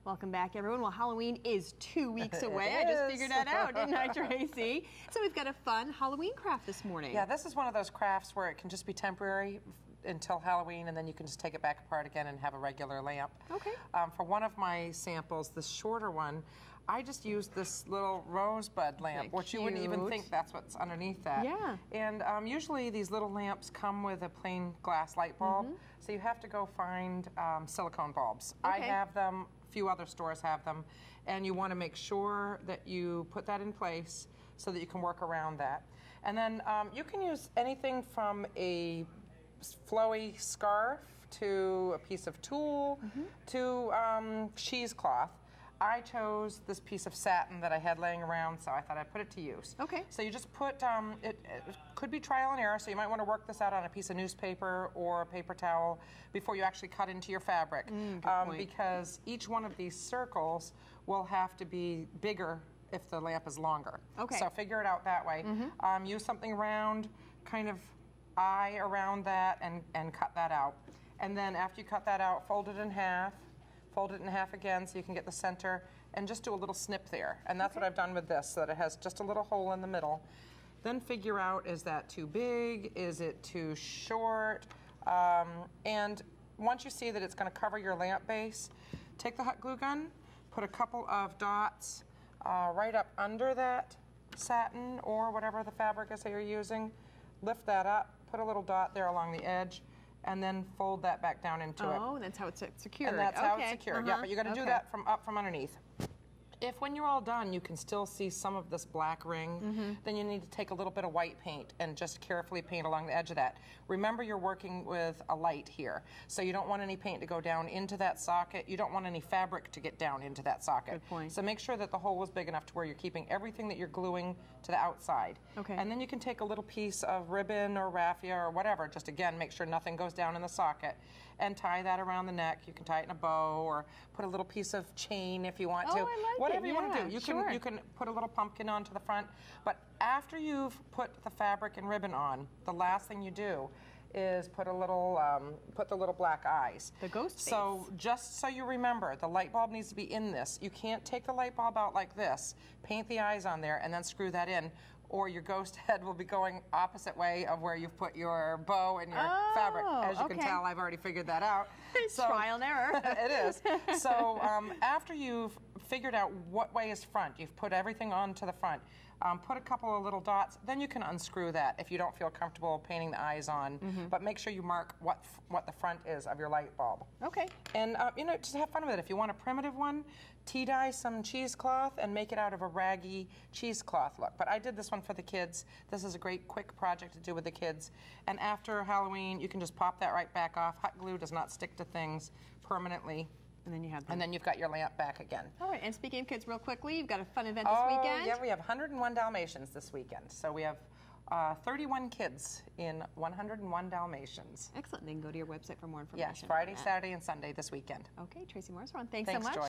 Welcome back, everyone. Well, Halloween is 2 weeks away. I just figured that out, didn't I, Tracy? So we've got a fun Halloween craft this morning. Yeah, this is one of those crafts where it can just be temporary until Halloween, and then you can just take it back apart again and have a regular lamp. Okay. For one of my samples, the shorter one, I just used this little rosebud lamp, which you wouldn't even think that's what's underneath that. Yeah. And usually these little lamps come with a plain glass light bulb, so you have to go find silicone bulbs. Okay. I have them, a few other stores have them, and you want to make sure that you put that in place so that you can work around that. And then you can use anything from a flowy scarf to a piece of tulle to cheesecloth. I chose this piece of satin that I had laying around, so I thought I'd put it to use. Okay. So you just put, it could be trial and error, so you might want to work this out on a piece of newspaper or a paper towel before you actually cut into your fabric. Good point. Because each one of these circles will have to be bigger if the lamp is longer. Okay. So figure it out that way. Use something round, kind of eye around that, and cut that out. And then after you cut that out, fold it in half. Fold it in half again so you can get the center, and just do a little snip there. And that's what I've done with this, so that it has just a little hole in the middle. Then figure out, is that too big? Is it too short? And once you see that it's going to cover your lamp base, take the hot glue gun, put a couple of dots right up under that satin or whatever the fabric is that you're using. Lift that up, put a little dot there along the edge, and then fold that back down into it. Oh, that's how it's secured. And that's how it's secured. Yeah, but you got to do that from up from underneath. If when you're all done you can still see some of this black ring, then you need to take a little bit of white paint and just carefully paint along the edge of that. Remember, you're working with a light here, so you don't want any paint to go down into that socket. You don't want any fabric to get down into that socket. Good point. So make sure that the hole is big enough to where you're keeping everything that you're gluing to the outside. Okay. And then you can take a little piece of ribbon or raffia or whatever, just again make sure nothing goes down in the socket, and tie that around the neck. You can tie it in a bow or put a little piece of chain if you want to. I like Whatever it. you want to do. You You can put a little pumpkin onto the front, but after you've put the fabric and ribbon on, the last thing you do is put a little, put the little black eyes. The ghost face. So just so you remember, the light bulb needs to be in this. You can't take the light bulb out like this, paint the eyes on there, and then screw that in, or your ghost head will be going opposite way of where you've put your bow and your fabric. As you can tell, I've already figured that out. So, trial and error. It is. So after you've figured out what way is front, you've put everything onto the front, put a couple of little dots, then you can unscrew that if you don't feel comfortable painting the eyes on. But make sure you mark what the front is of your light bulb. Okay. And you know, just have fun with it. If you want a primitive one, tea dye some cheesecloth and make it out of a raggy cheesecloth look. But I did this one for the kids. This is a great quick project to do with the kids. And after Halloween, you can just pop that right back off. Hot glue does not stick to things permanently. And then you have them. And then you've got your lamp back again. All right, and speaking of kids real quickly, you've got a fun event this weekend. Yeah, we have 101 Dalmatians this weekend. So we have 31 kids in 101 Dalmatians. Excellent. They can go to your website for more information. Yes, Friday, Saturday, and Sunday this weekend. Okay, Tracy Morris, thanks so Thanks, much. Joy.